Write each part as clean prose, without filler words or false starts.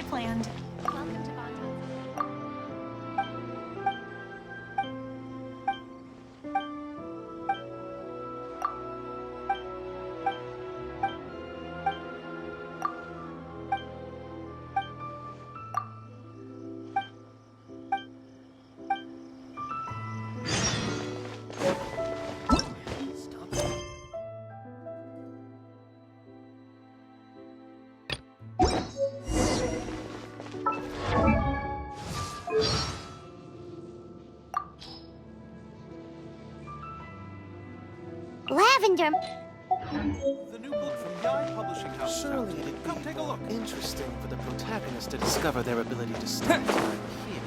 planned. Welcome to Bonton. Lavender. The new book from Yai Publishing House. Surely it'd be Come take a look. interesting for the protagonist to discover their ability to stop time here.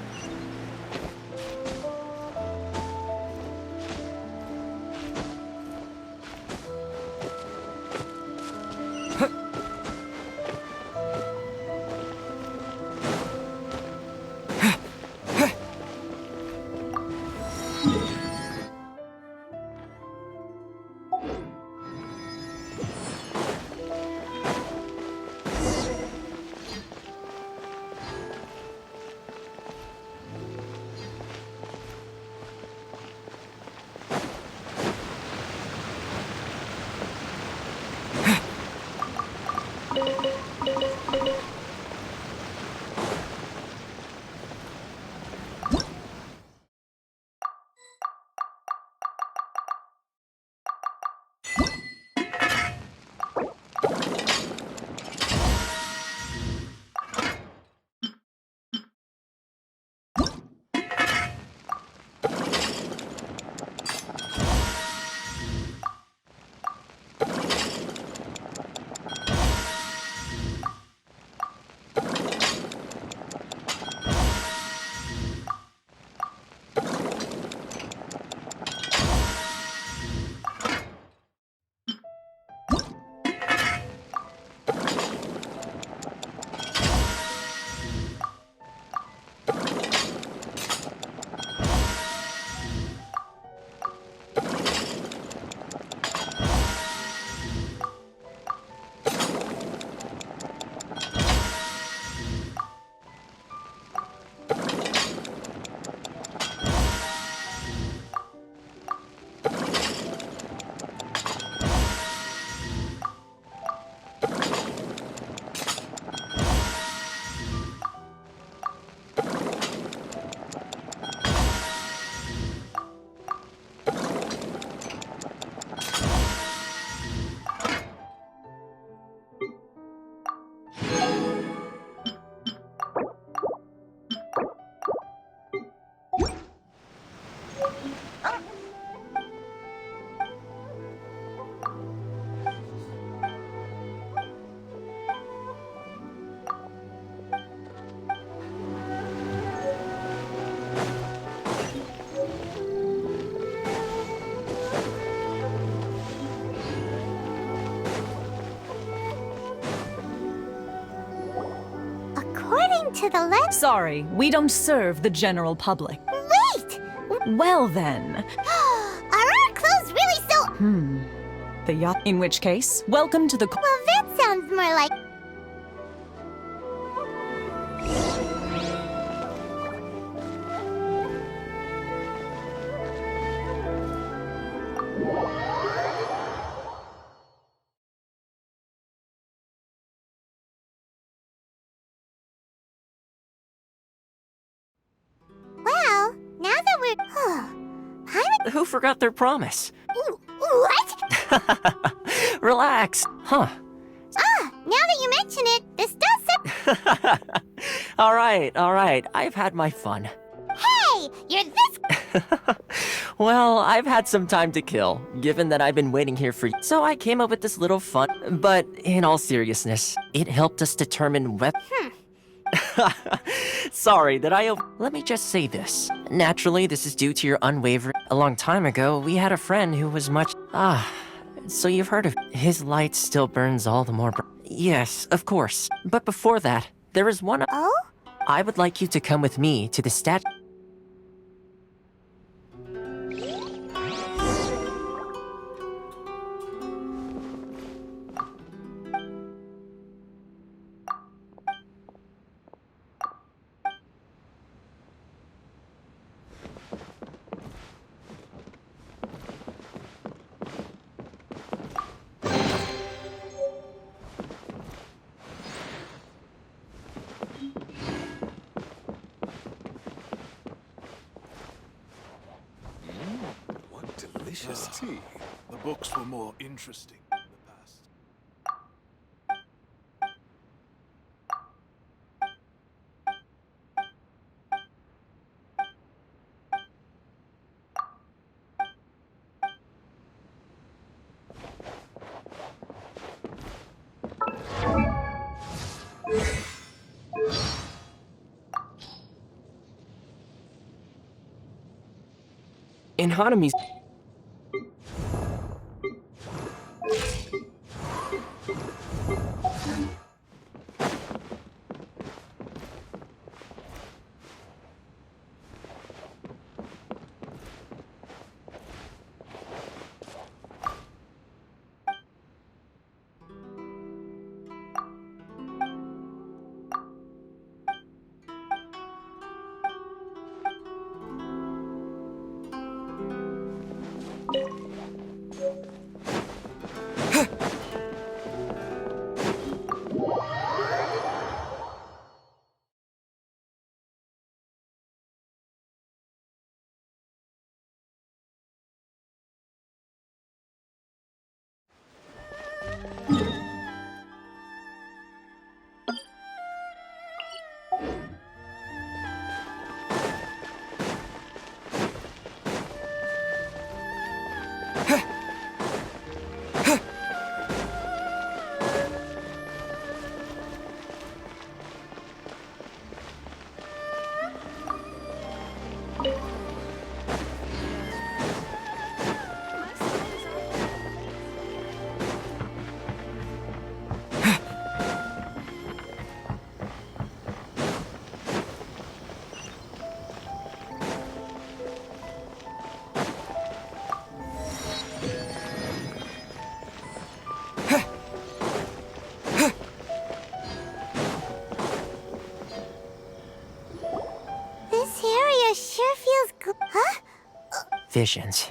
going to the left. Sorry, we don't serve the general public. Wait! Well then. Are our clothes really so... The yacht. In which case, welcome to the. Well, that sounds more like... Well, now that we're... Who forgot their promise? What? Relax. Huh. Now that you mention it, this does sound... All right. I've had my fun. Hey! You're this... Well, I've had some time to kill, given that I've been waiting here for you. So I came up with this little fun. But in all seriousness, it helped us determine Sorry that Let me just say this. Naturally, this is due to your unwavering... A long time ago, we had a friend who was much... So you've heard of... His light still burns all the more... Yes, of course. But before that, there is one... Oh? I would like you to come with me to the statue... What delicious tea. The books were more interesting in the past. In Hanami's... This area sure feels good. Huh? Visions.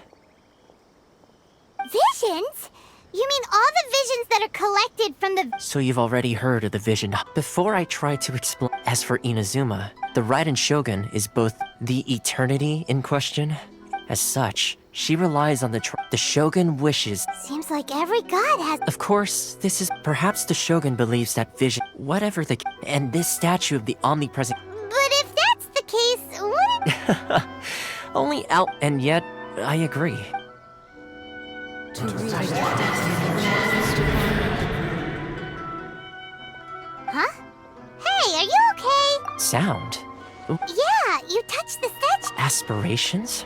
Visions? You mean all the visions that are collected from the... So you've already heard of the vision. Before I try to explain... As for Inazuma, the Raiden Shogun is both the eternity in question. As such, she relies on the Shogun wishes. Seems like every god has... Of course, this is... Perhaps the Shogun believes that vision... Whatever the... And this statue of the omnipresent... But if that's the case, wouldn't... Only out... And yet, I agree. Huh? Hey, are you okay? Sound? Yeah, you touched the statue. Aspirations?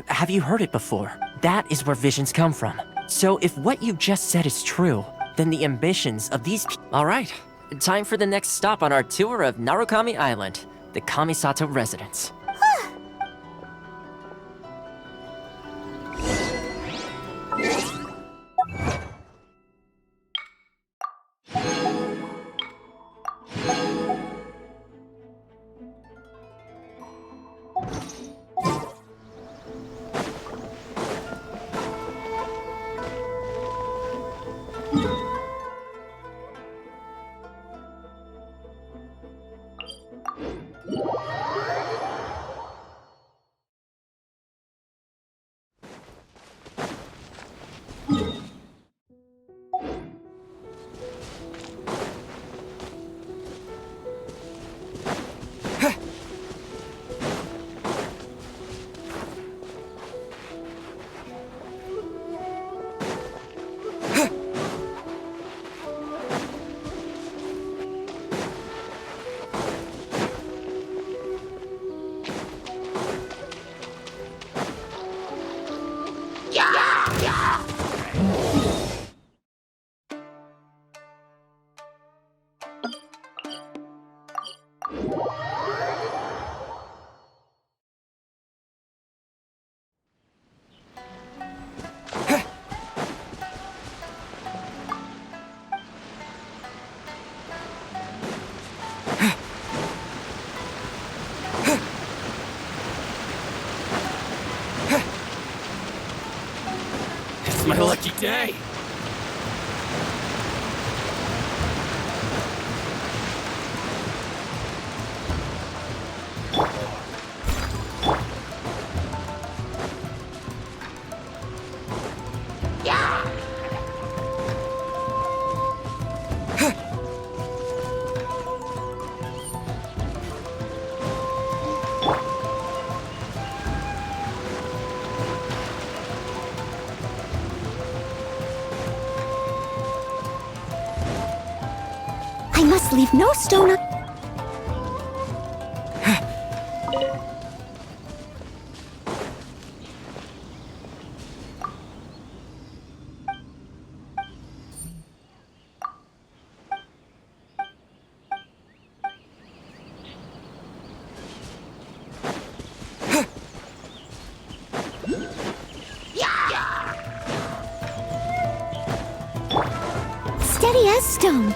Have you heard it before? That is where visions come from. So if what you just said is true, then the ambitions of these Alright, Time for the next stop on our tour of Narukami Island, the Kamisato residence. It's my lucky day! I must leave no stone un- Steady as stone.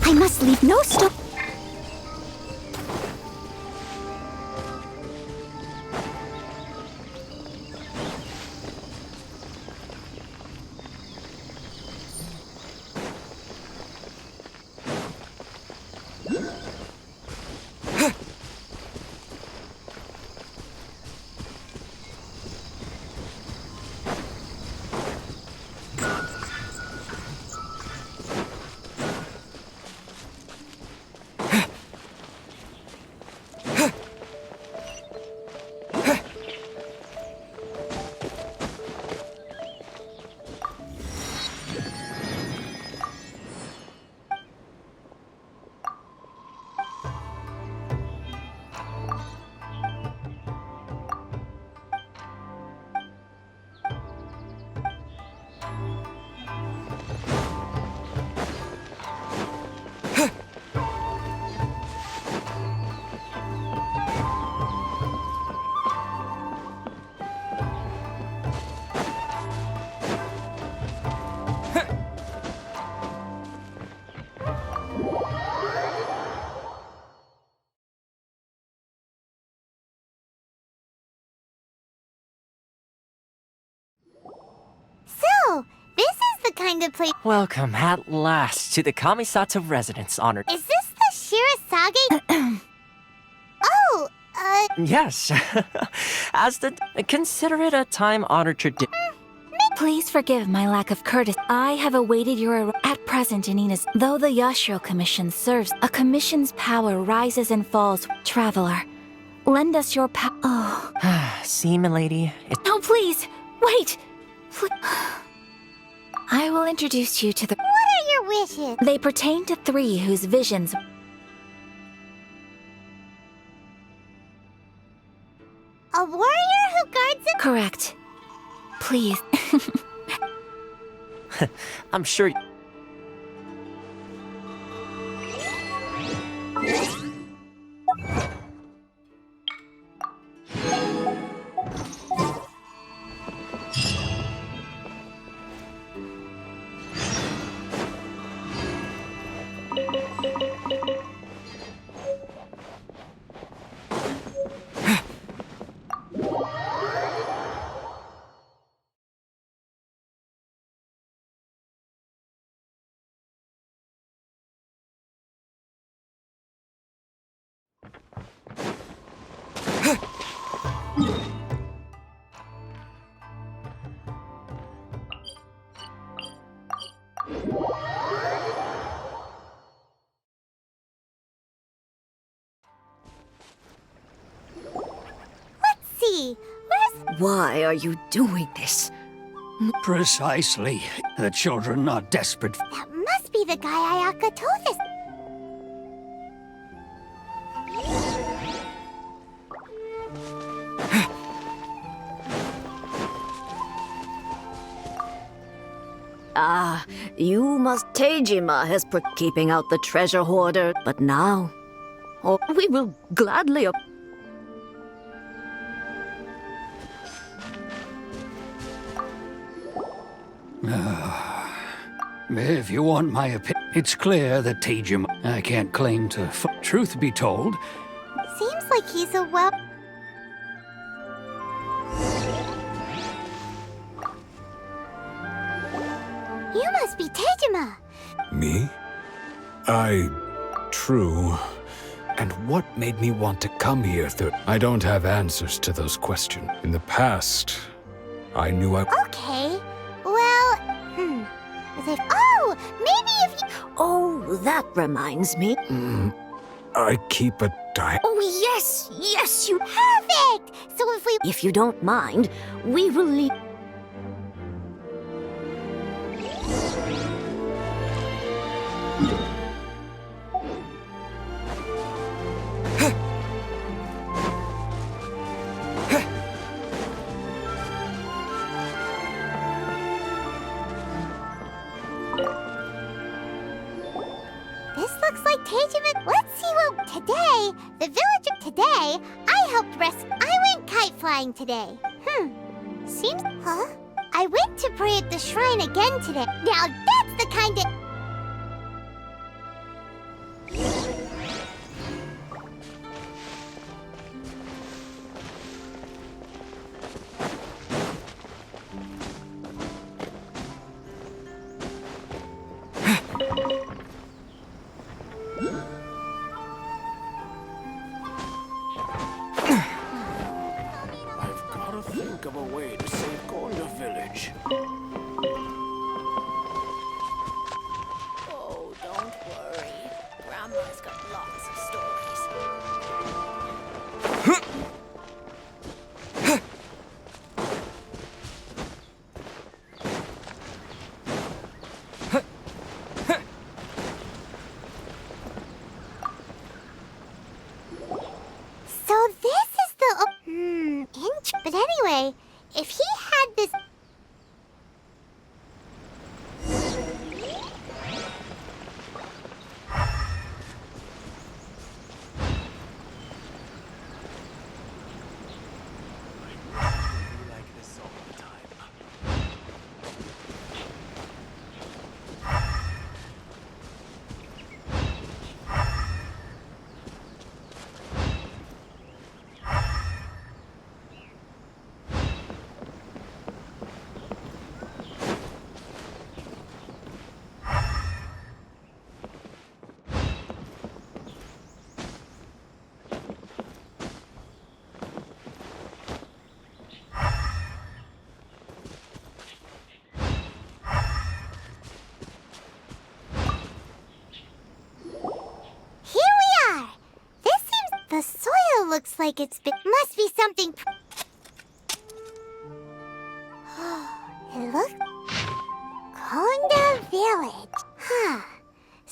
I must leave no stone. So, this is the kind of place. Welcome at last to the Kamisato residence, honored. Is this the Shirasage? Oh, Yes. As the consider it a time-honored tradition. Please forgive my lack of courtesy. I have awaited your at present, Anina's. Though the Yashiro Commission serves, a commission's power rises and falls. Traveler, lend us your power. Oh. See, milady, it's No, please! Wait! I will introduce you to the... what are your wishes? They pertain to three whose visions... A warrior who guards a... Correct. Please. I'm sure. Let's see. Where's... Why are you doing this? Precisely. The children are desperate. That must be the guy Ayaka told us. Ah, you must. Teijima has keeping out the treasure hoarder, but now, oh, we will gladly. If you want my opinion, it's clear that Teijima. I can't claim to. Truth be told, Seems like he's a well... You must be Teijima. Me? True. And what made me want to come here? I don't have answers to those questions. In the past, I knew I... Okay. Well, Oh, maybe if you... Oh, that reminds me. I keep a diary. Oh, yes, you. Perfect! So if we... If you don't mind, we will leave. This looks like Teijima. Let's see what... Today, the village of today, I helped rescue... I went kite flying today. Seems... Huh? I went to pray at the shrine again today. Now that's the kind of... looks like it's been. Must be something. It looks. Konda Village. Huh.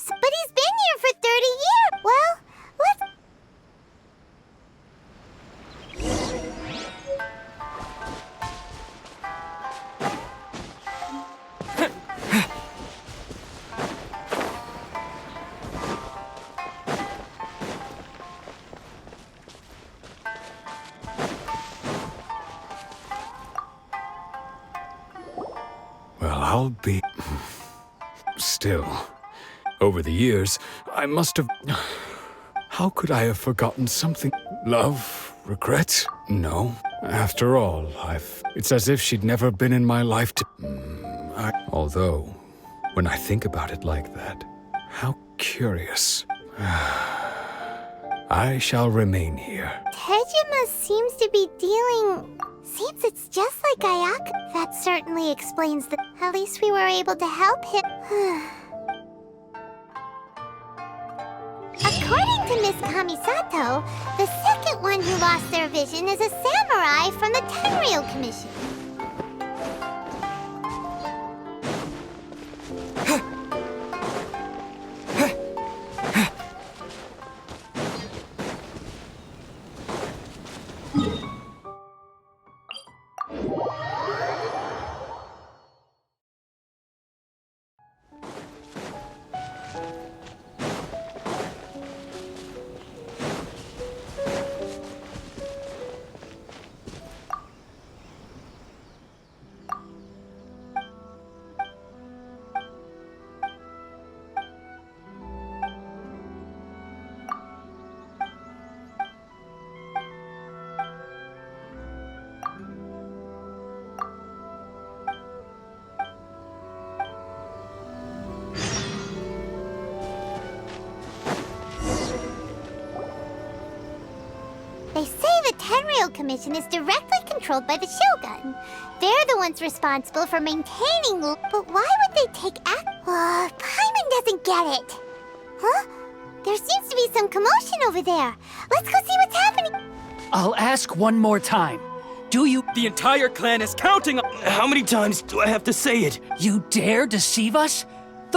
But he's been here for 30 years. Well, let's. Well, I'll be... Still, over the years, I must have... How could I have forgotten something? Love? Regret? No. After all, It's as if she'd never been in my life to... Although, when I think about it like that, how curious. I shall remain here. Tejima seems to be dealing... Seems it's just like Ayaka. That certainly explains the... At least we were able to help him. According to Miss Kamisato, the second one who lost their vision is a samurai from the Tenryou Commission. They say the Tenryou Commission is directly controlled by the Shogun. They're the ones responsible for maintaining... But why would they take act... Paimon doesn't get it. Huh? There seems to be some commotion over there. Let's go see what's happening. I'll ask one more time. Do you... The entire clan is counting on... How many times do I have to say it? You dare deceive us?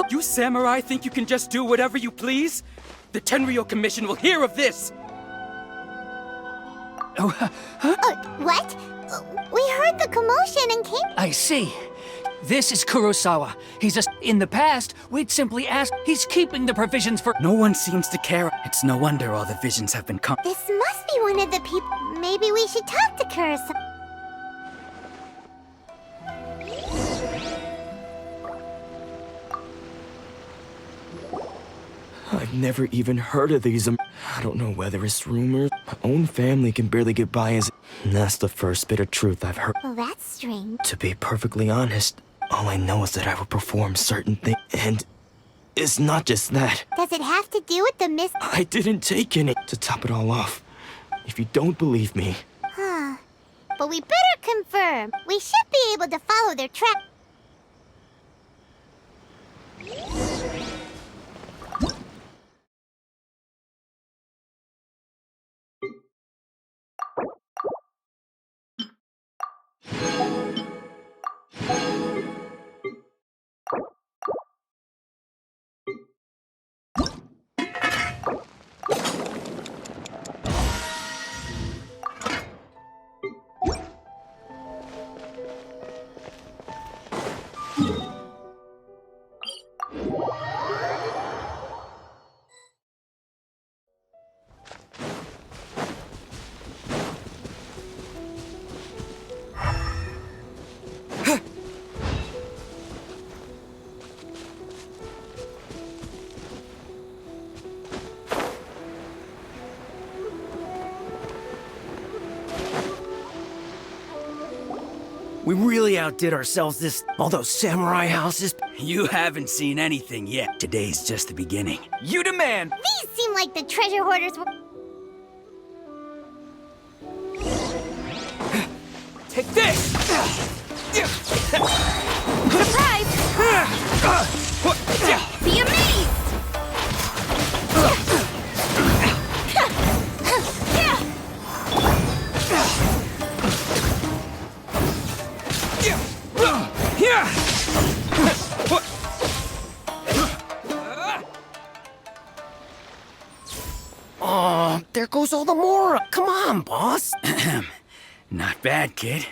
You samurai think you can just do whatever you please? The Tenryou Commission will hear of this! What? We heard the commotion and came... I see. This is Kurosawa. In the past, we'd simply ask... He's keeping the provisions for... No one seems to care. It's no wonder all the visions have been This must be one of the people... Maybe we should talk to Kurosawa. I've never even heard of these. I don't know whether it's rumors. My own family can barely get by as... That's the first bit of truth I've heard. Well, that's strange. To be perfectly honest, all I know is that I will perform certain things, and it's not just that. Does it have to do with the miss... I didn't take any. To top it all off, if you don't believe me... Huh. But we better confirm. We should be able to follow their track. We really outdid ourselves all those samurai houses. You haven't seen anything yet. Today's just the beginning. You demand! These seem like the treasure hoarders were... Take this! Surprise! Be amazed! there goes all the more. Come on, boss. Not bad, kid.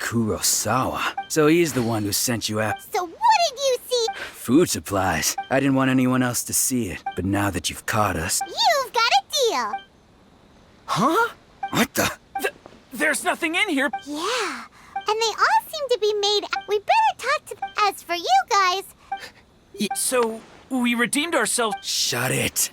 Kurosawa. So he's the one who sent you out. So what did you see? Food supplies. I didn't want anyone else to see it. But now that you've caught us... You've got a deal. Huh? What the... There's nothing in here. Yeah, and they all seem to be made... We better talk to them. As for you guys... So, we redeemed ourselves. Shut it.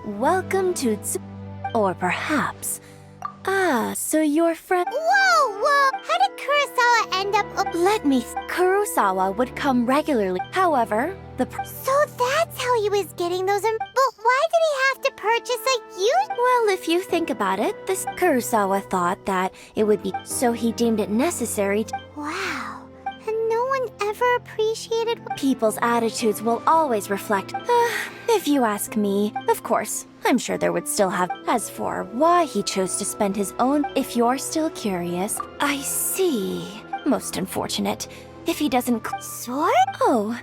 Welcome to or perhaps... Ah, so your friend... Whoa! How did Kurosawa end up... Let me... Kurosawa would come regularly. However, So that's how he was getting those... But why did he have to purchase a used... Well, if you think about it, this Kurosawa thought that it would be... So he deemed it necessary to... Wow. And no one ever appreciated... People's attitudes will always reflect... if you ask me, of course, I'm sure there would still have... As for why he chose to spend his own... If you're still curious, I see. Most unfortunate. If he doesn't... Sword? Oh,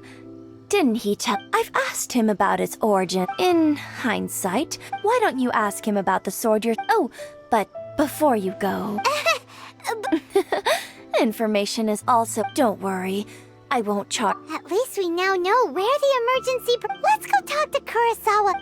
didn't he tell... I've asked him about its origin. In hindsight, why don't you ask him about the sword you're... Oh, but before you go... Information is also... Don't worry, I won't charge... At least we now know where the emergency... Let's go talk to Kurosawa.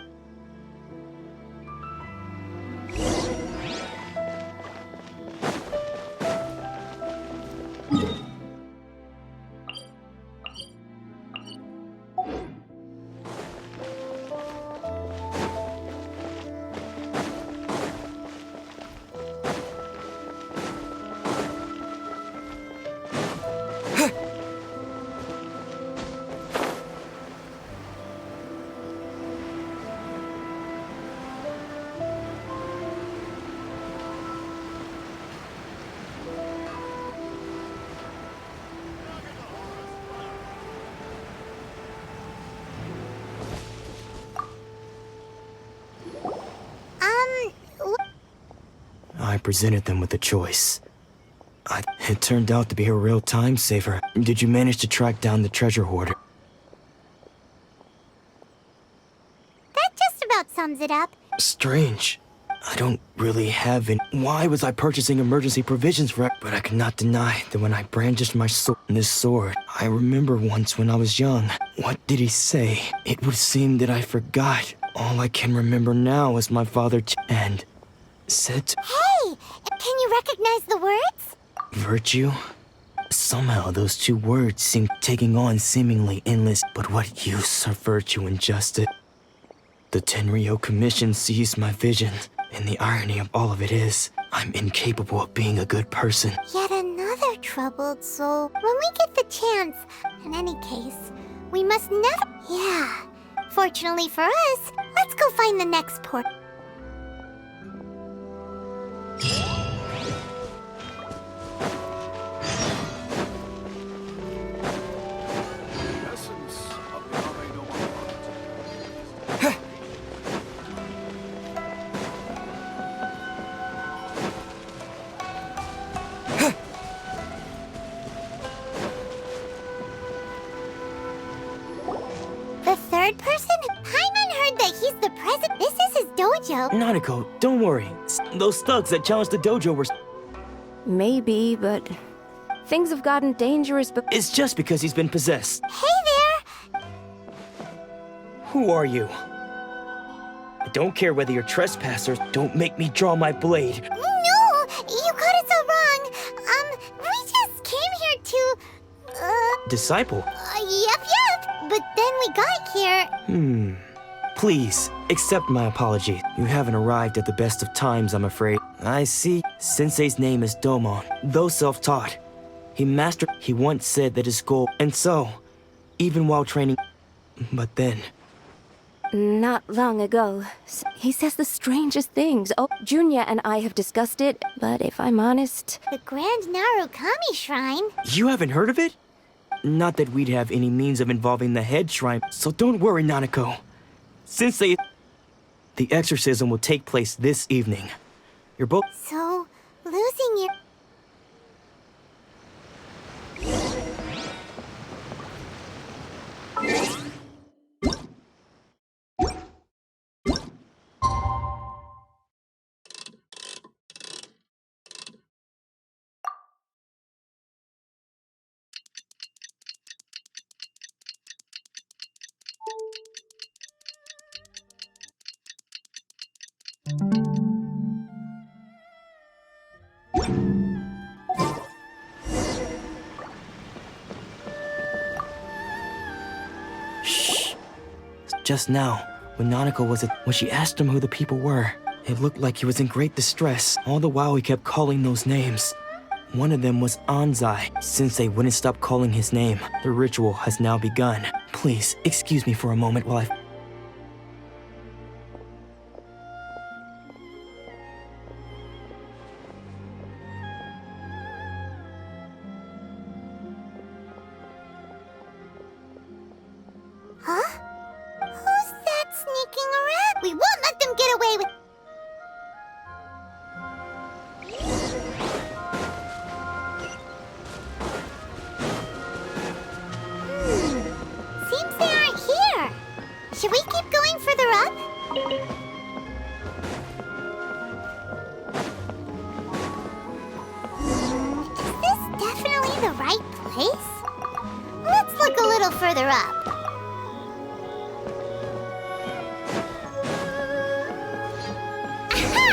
I presented them with a choice. It turned out to be a real time saver. Did you manage to track down the treasure hoarder? That just about sums it up. Strange. I don't really have any... Why was I purchasing emergency provisions for it? But I could not deny that when I brandished my this sword, I remember once when I was young. What did he say? It would seem that I forgot. All I can remember now is my father and said... Hey! Can you recognize the words? Virtue? Somehow those two words seem taking on seemingly endless... But what use are virtue and justice? The Tenryo Commission sees my vision, and the irony of all of it is, I'm incapable of being a good person. Yet another troubled soul. When we get the chance, in any case, we must never... Yeah. Fortunately for us, let's go find the next port. The third person? Paimon heard that he's the president. This is his dojo. Nanako, don't worry. Those thugs that challenged the dojo were... Maybe, but things have gotten dangerous, but... It's just because he's been possessed. Hey there! Who are you? I don't care whether you're trespassers. Don't make me draw my blade. No! You got it so wrong. We just came here to... Disciple? Yep. But then we got here... Please, accept my apology. You haven't arrived at the best of times, I'm afraid. I see. Sensei's name is Domon. Though self-taught, he once said that his goal... And so, even while training... But then... Not long ago. He says the strangest things. Oh, Junya and I have discussed it, but if I'm honest... The Grand Narukami Shrine? You haven't heard of it? Not that we'd have any means of involving the head shrine, so don't worry, Nanako. Since the exorcism will take place this evening. You're both... So, losing your... Just now, when Nanako was when she asked him who the people were, it looked like he was in great distress. All the while he kept calling those names. One of them was Anzai. Since they wouldn't stop calling his name, the ritual has now begun. Please, excuse me for a moment while I... Huh? Who's that sneaking around? We won't let them get away with... Seems they aren't here. Should we keep going further up? Is this definitely the right place? Let's look a little further up. Aha!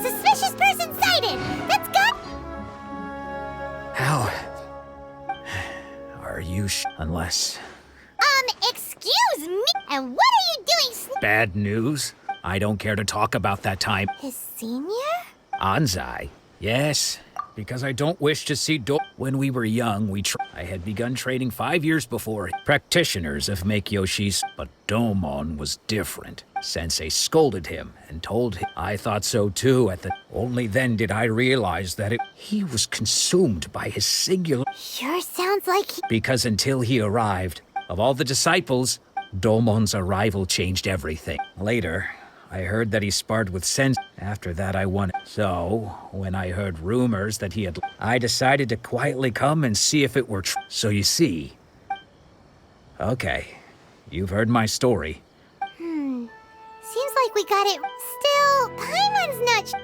Suspicious person sighted! Let's go! How are you unless... Excuse me? And what are you doing, Bad news? I don't care to talk about that time. His senior? Anzai? Yes, because I don't wish to see When we were young, I had begun training 5 years before practitioners of Make-Yoshi's, but Domon was different. Sensei scolded him and told him. I thought so too Only then did I realize that he was consumed by his singular... Sure sounds like he... Because until he arrived, of all the disciples, Domon's arrival changed everything. Later, I heard that he sparred with Sensei. After that, I won. So, when I heard rumors that he had... I decided to quietly come and see if it were true. So you see... Okay, you've heard my story. Seems like we got it... Still, Paimon's not...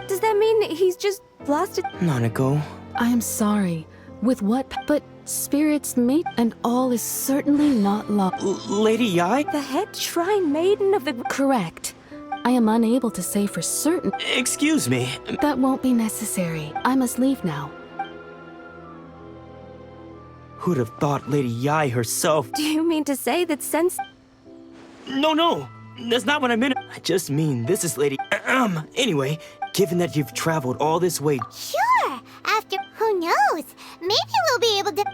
Does that mean he's just lost it? Nanako, I am sorry. With what? But spirits meet, and all is certainly not lost. Lady Yai? The head shrine maiden of the... Correct. I am unable to say for certain. Excuse me. That won't be necessary. I must leave now. Who'd have thought Lady Yai herself... Do you mean to say that since... No. That's not what I meant. I just mean this is Lady... Anyway, given that you've traveled all this way... Sure! After... Who knows? Maybe we'll be able to...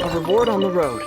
A reward on the road.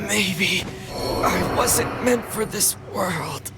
Maybe I wasn't meant for this world.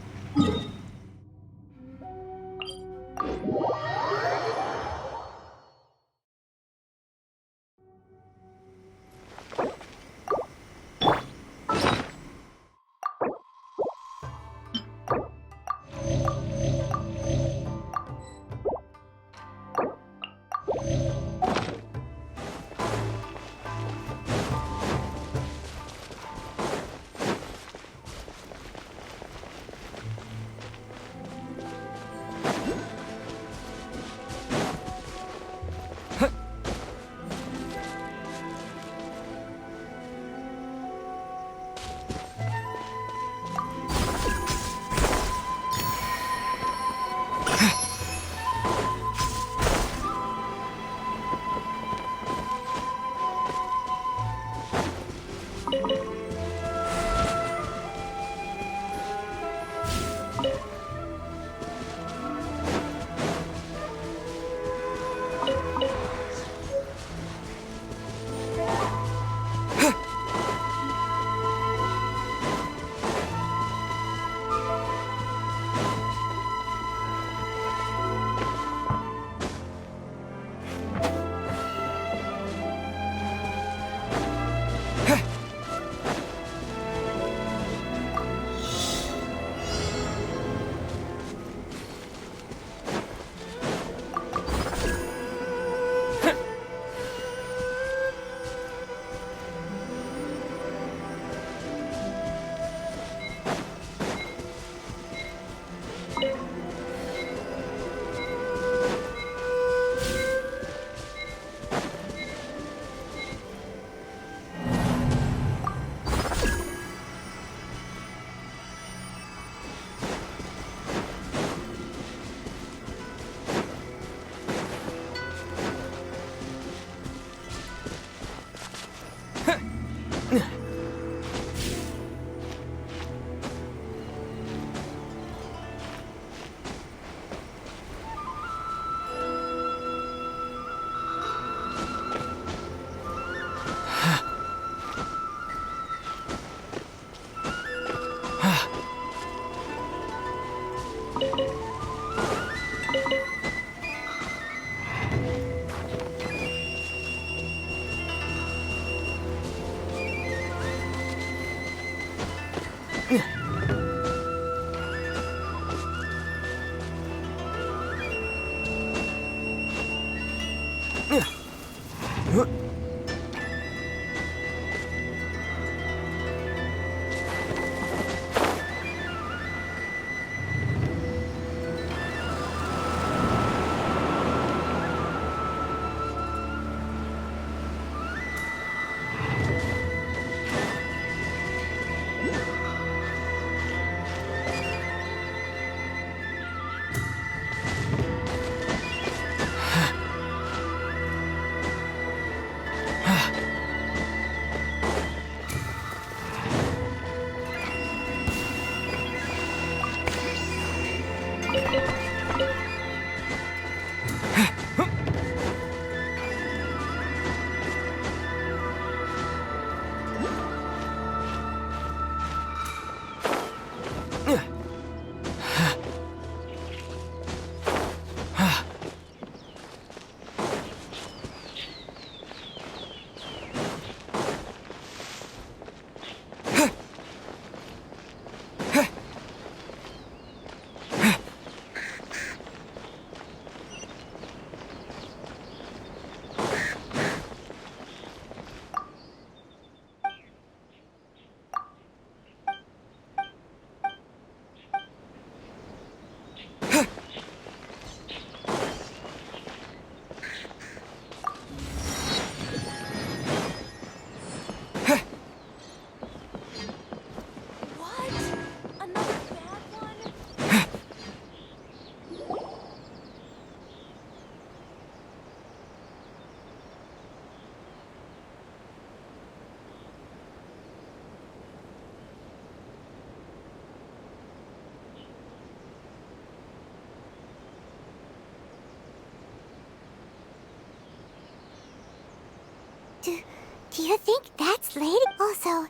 Do you think that's Lady? Also,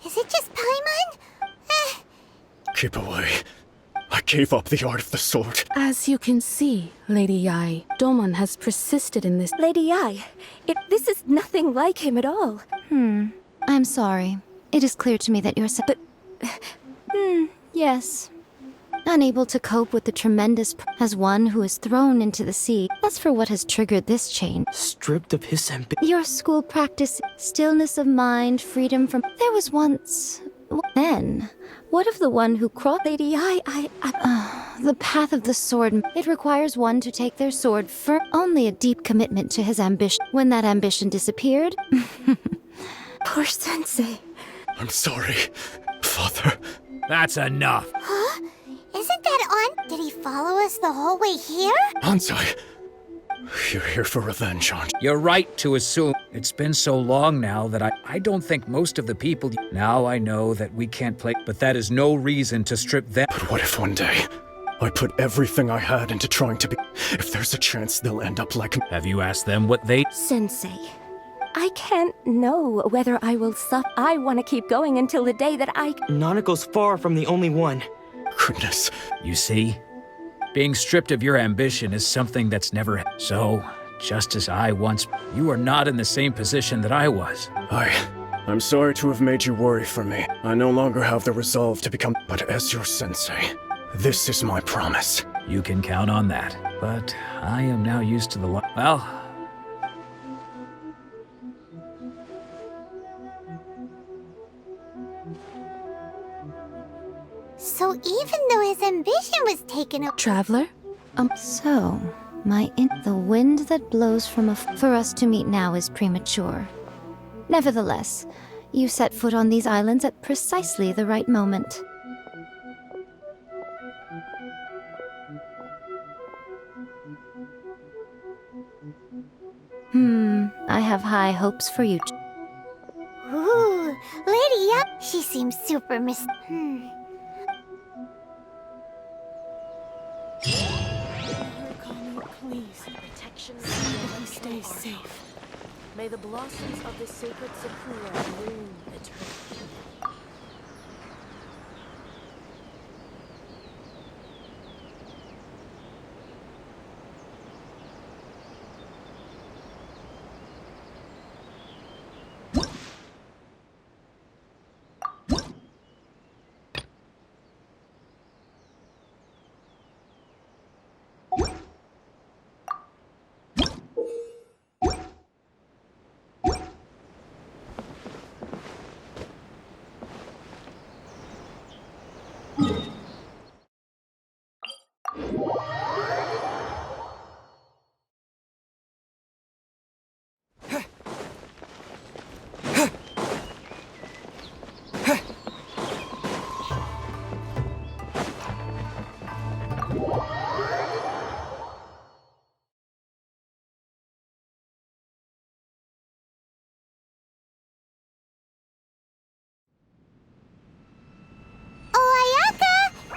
is it just Paimon? Keep away. I gave up the art of the sword. As you can see, Lady Yai, Domon has persisted in this. Lady Yai, this is nothing like him at all. I'm sorry. It is clear to me that you're but... yes. Unable to cope with the tremendous as one who is thrown into the sea. As for what has triggered this change, Stripped of his ambition. your school practice, stillness of mind, freedom from... There was once... Then, what of the one who crossed... Lady Yai, the path of the sword. It requires one to take their sword firm. Only a deep commitment to his ambition. When that ambition disappeared... Poor Sensei. I'm sorry, Father. That's enough. Huh? Isn't that on? Did he follow us the whole way here? Ansai, you're here for revenge, aren't you? You're right to assume. It's been so long now that I don't think most of the people... Now I know that we can't play, but that is no reason to strip them. But what if one day I put everything I had into trying to be... If there's a chance they'll end up like me. Have you asked them what they... Sensei, I can't know whether I will suffer. I want to keep going until the day that I... Nanako's far from the only one. Goodness. You see? Being stripped of your ambition is something that's never... So, just as I once... You are not in the same position that I was. I'm sorry to have made you worry for me. I no longer have the resolve to become... But as your sensei, this is my promise. You can count on that. But I am now used to the... Well... So even though his ambition was taken away... Traveler? So, the wind that blows from for us to meet now is premature. Nevertheless, you set foot on these islands at precisely the right moment. I have high hopes for you. Ooh, Lady Yup, she seems super Please, protection, see that we stay safe. May the blossoms of the sacred sakura bloom eternally.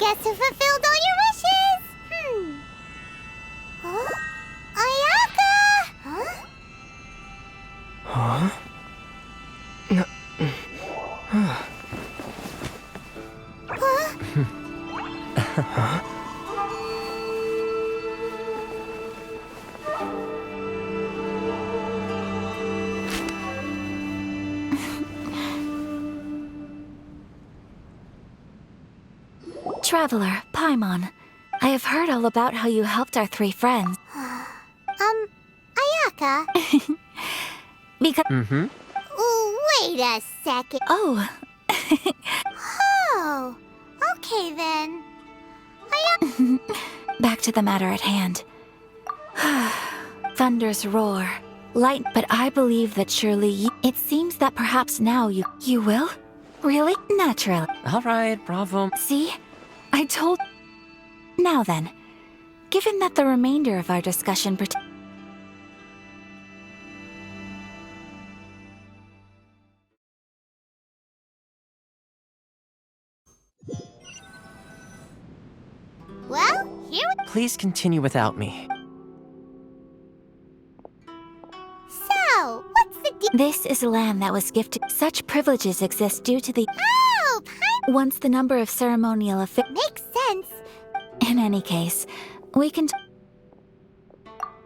Guess who fulfilled all your wishes? Huh? Ayaka! Huh? Traveler, Paimon, I have heard all about how you helped our 3 friends. Ayaka? Because. Wait a second. Oh. Oh, okay then. Back to the matter at hand. Thunders roar, light, but I believe that surely it seems that perhaps now you will? Really? Naturally. Alright, bravo. See? I told. Now then, given that the remainder of our discussion Well, here we... Please continue without me. So, what's the deal? This is land that was gifted. Such privileges exist due to the. Oh, Once the number of ceremonial makes sense. In any case, we can.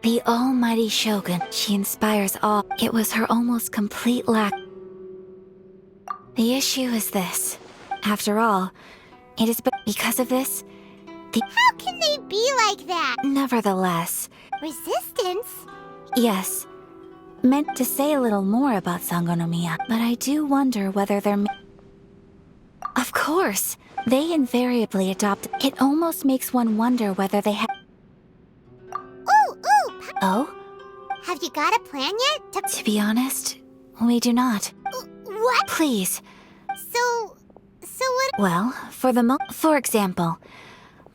The almighty Shogun, she inspires awe. It was her almost complete lack. The issue is this. After all, it is because of this. How can they be like that? Nevertheless. Resistance? Yes. Meant to say a little more about Sangonomiya, but I do wonder whether they're. Of course, they invariably adopt. It almost makes one wonder whether they have. Oh? Have you got a plan yet? To be honest, we do not. What? Please. So what? Well, for example,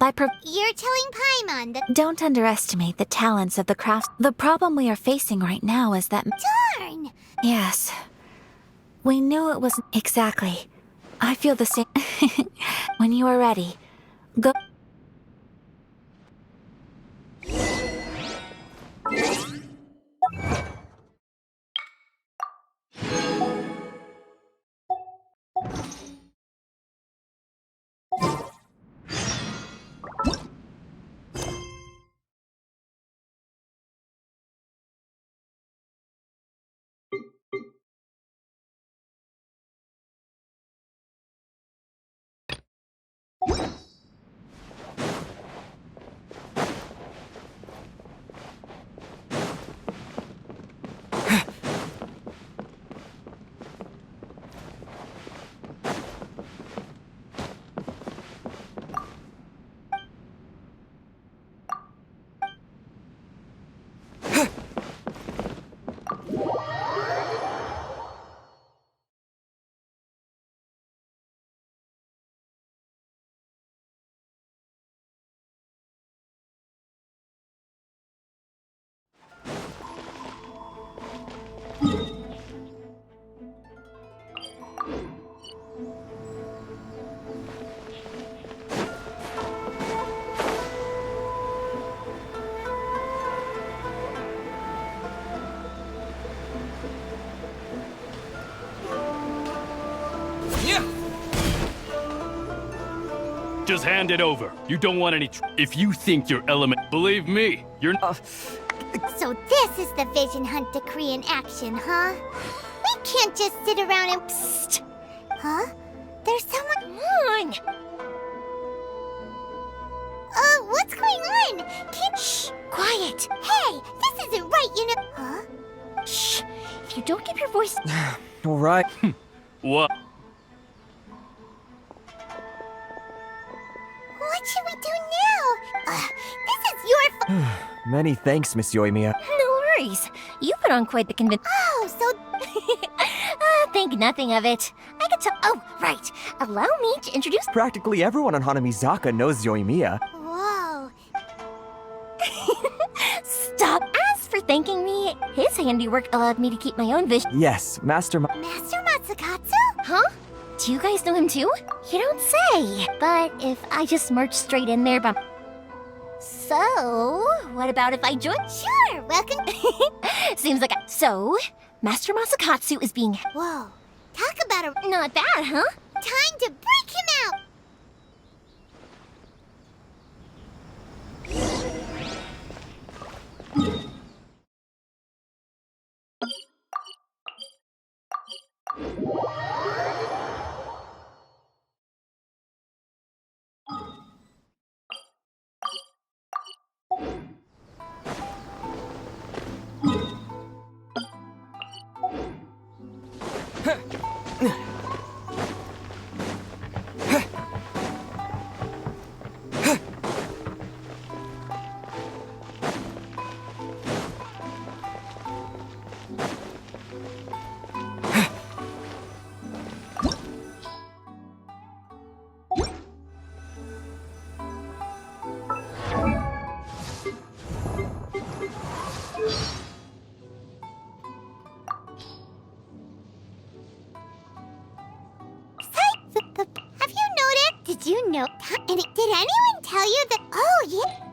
You're telling Paimon that. Don't underestimate the talents of the crafts. The problem we are facing right now is that. Darn! Yes. We knew it was. Exactly. I feel the same. When you are ready, go. Just hand it over. You don't want any if you think your element, believe me, you're So this is the Vision Hunt decree in action, huh? We can't just sit around and psst. Huh? There's someone. Come on. What's going on? Shh, quiet. Hey, this isn't right, you know. Huh? Shh. If you don't keep your voice. All right. What? What should we do now? This is your fault. Many thanks, Miss Yoimiya. No worries. You put on quite the convince. Oh, so. Think nothing of it. I could tell. Oh, right. Allow me to introduce. Practically everyone on Hanamizaka knows Yoimiya. Whoa. Stop. As for thanking me, his handiwork allowed me to keep my own vision. Yes, Master Master Matsukatsu? Huh? Do you guys know him too? You don't say. But if I just merge straight in there by... So, what about if I join? Sure, welcome. Seems like So, Master Masakatsu is being... Whoa, talk about a... Not bad, huh? Time to break him out! Have you noticed? Did you know? And did anyone tell you that? Oh, yeah.